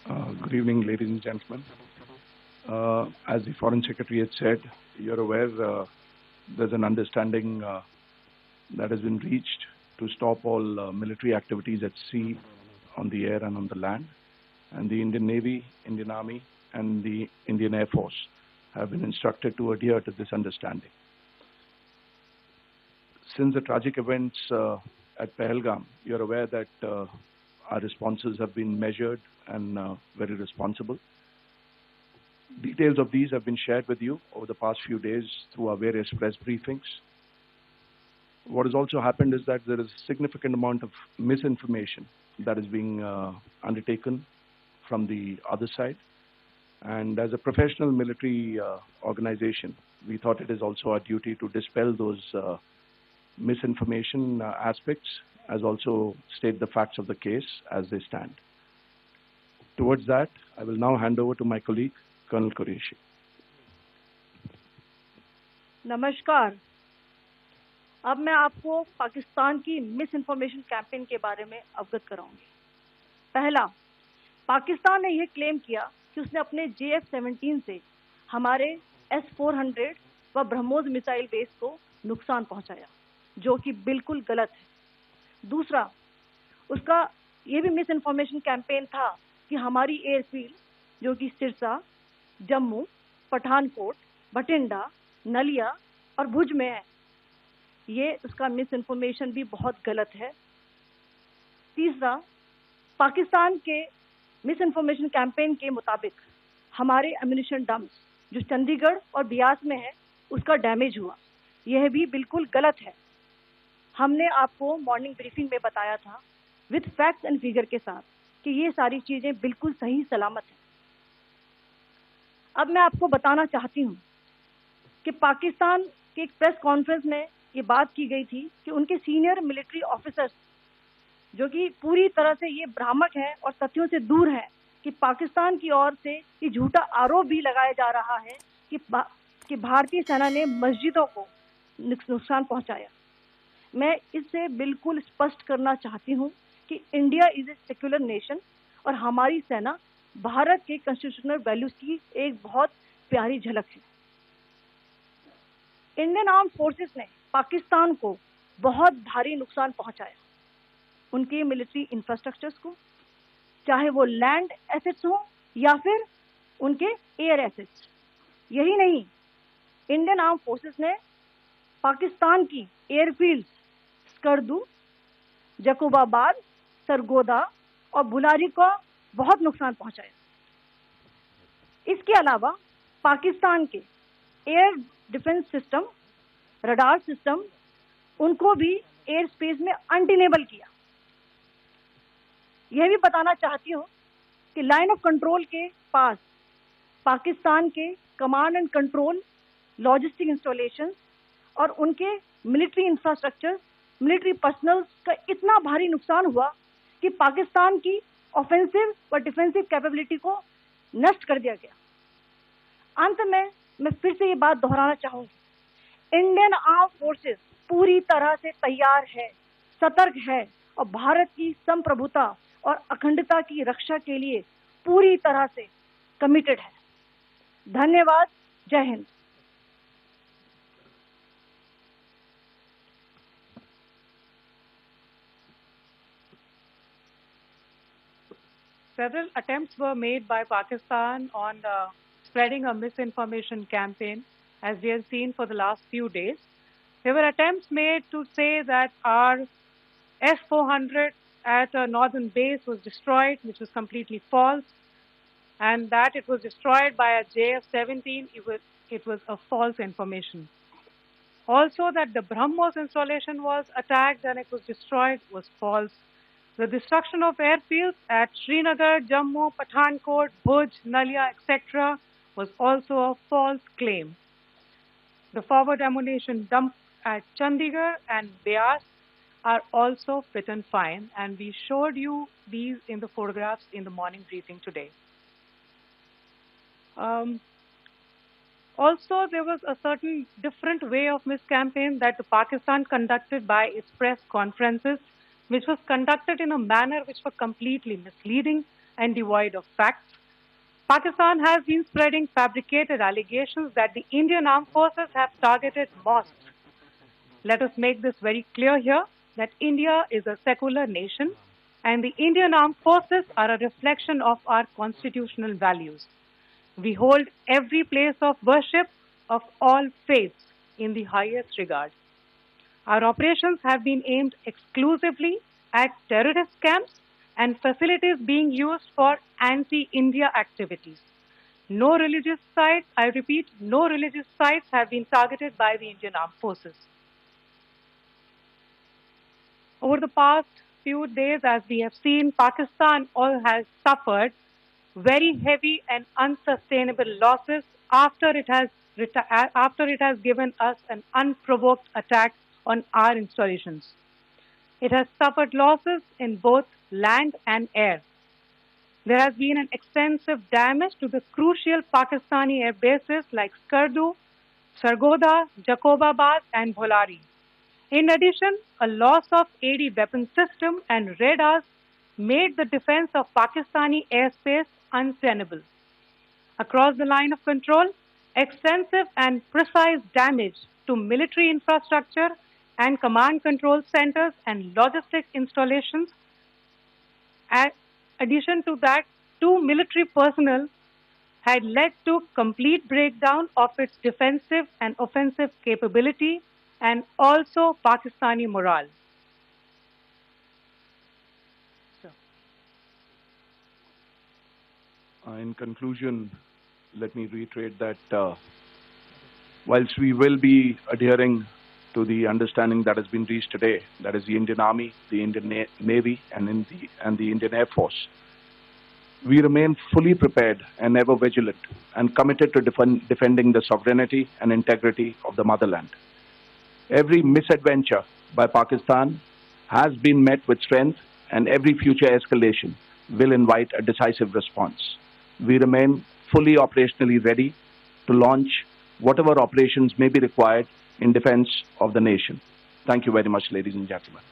Good evening, ladies and gentlemen. As the Foreign Secretary had said, you're aware there's an understanding that has been reached to stop all military activities at sea, on the air, and on the land. And the Indian Navy, Indian Army, and the Indian Air Force have been instructed to adhere to this understanding. Since the tragic events at Pahalgam, you're aware that our responses have been measured and very responsible. Details of these have been shared with you over the past few days through our various press briefings. What has also happened is that there is a significant amount of misinformation that is being undertaken from the other side. And as a professional military organization, we thought it is also our duty to dispel those misinformation aspects, as also state the facts of the case as they stand. Towards that, I will now hand over to my colleague, Colonel Qureshi. नमस्कार। अब मैं आपको पाकिस्तान की miss information campaign के बारे में अवगत कराऊंगी। पहला, पाकिस्तान ने यह क्लेम किया कि उसने अपने JF-17 से हमारे S-400 व ब्रह्मोस मिसाइल बेस को नुकसान पहुंचाया, जो कि बिल्कुल गलत है। दूसरा, उसका यह भी मिस इन्फॉर्मेशन कैंपेन था कि हमारी एयरफील्ड, जो कि सिरसा, जम्मू, पठानकोट, बठिंडा, नलिया और भुज में है, ये उसका मिस इन्फॉर्मेशन भी बहुत गलत है। तीसरा, पाकिस्तान के मिस इन्फॉर्मेशन कैंपेन के मुताबिक हमारे एम्यूनिशन डम्प्स जो चंडीगढ़ और बियास में है, उसका डैमेज हुआ, यह भी बिल्कुल गलत है। हमने आपको मॉर्निंग ब्रीफिंग में बताया था विद फैक्ट्स एंड फिगर के साथ कि ये सारी चीजें बिल्कुल सही सलामत हैं। अब मैं आपको बताना चाहती हूँ कि पाकिस्तान के एक प्रेस कॉन्फ्रेंस में ये बात की गई थी कि उनके सीनियर मिलिट्री ऑफिसर्स, जो कि पूरी तरह से ये भ्रामक हैं और तथ्यों से दूर हैं, कि पाकिस्तान की ओर से ये झूठा आरोप भी लगाया जा रहा है कि भारतीय सेना ने मस्जिदों को नुकसान पहुंचाया। मैं इससे बिल्कुल स्पष्ट करना चाहती हूं कि India is a secular nation और हमारी सेना भारत के कॉन्स्टिट्यूशनल वैल्यूज की एक बहुत प्यारी झलक है। इंडियन आर्म फोर्सेस ने पाकिस्तान को बहुत भारी नुकसान पहुंचाया, उनके मिलिट्री इंफ्रास्ट्रक्चर्स को, चाहे वो लैंड एसेट्स हो या फिर उनके एयर एसेट्स। यही नहीं, इंडियन आर्म फोर्सेस ने पाकिस्तान की एयरफील्ड स्कर्दू, जकोबाबाद, सरगोदा और बुलारी को बहुत नुकसान पहुंचाया। इसके अलावा पाकिस्तान के air defence system, radar system, उनको भी एयर स्पेस में अनटेनेबल किया। यह भी बताना चाहती हूँ कि लाइन ऑफ कंट्रोल के पास पाकिस्तान के command and control, logistic installation और उनके मिलिट्री इंफ्रास्ट्रक्चर, मिलिट्री पर्सनल का इतना भारी नुकसान हुआ कि पाकिस्तान की ऑफेंसिव व डिफेंसिव कैपेबिलिटी को नष्ट कर दिया गया। अंत में मैं फिर से ये बात दोहराना चाहूंगी, इंडियन आर्म फोर्सेस पूरी तरह से तैयार है, सतर्क है और भारत की संप्रभुता और अखंडता की रक्षा के लिए पूरी तरह से कमिटेड है। धन्यवाद। जय Hind. Several attempts were made by Pakistan on spreading a misinformation campaign, as we have seen for the last few days. There were attempts made to say that our S-400 at a northern base was destroyed, which was completely false, and that it was destroyed by a JF-17. It was a false information. Also, that the BrahMos installation was attacked and it was destroyed was false. The destruction of airfields at Srinagar, Jammu, Pathankot, Bhuj, Nalia, etc. was also a false claim. The forward ammunition dump at Chandigarh and Beas are also fit and fine, and we showed you these in the photographs in the morning briefing today. Also, there was a certain different way of miscampaign that Pakistan conducted by its press conferences, which was conducted in a manner which was completely misleading. and devoid of facts. Pakistan has been spreading fabricated allegations that the Indian Armed Forces have targeted mosques. Let us make this very clear here that India is a secular nation and the Indian Armed Forces are a reflection of our constitutional values. We hold every place of worship of all faiths in the highest regard. Our operations have been aimed exclusively at terrorist camps and facilities being used for anti-India activities. No religious sites, I repeat, no religious sites have been targeted by the Indian Armed Forces. Over the past few days, as we have seen, Pakistan all has suffered very heavy and unsustainable losses after it has given us an unprovoked attack on our installations. It has suffered losses in both land and air. There has been an extensive damage to the crucial Pakistani air bases like Skardu, Sargodha, Jacobabad and Bholari. In addition, a loss of AD weapon system and radars made the defense of Pakistani airspace untenable. Across the line of control, extensive and precise damage to military infrastructure and command control centers and logistic installations. In addition to that, 2 military personnel had led to complete breakdown of its defensive and offensive capability and also Pakistani morale. In conclusion, let me reiterate that whilst we will be adhering to the understanding that has been reached today, that is the Indian Army, the Indian Navy, and the Indian Air Force, we remain fully prepared and ever vigilant and committed to defending the sovereignty and integrity of the motherland. Every misadventure by Pakistan has been met with strength, and every future escalation will invite a decisive response. We remain fully operationally ready to launch whatever operations may be required in defense of the nation. Thank you very much, ladies and gentlemen.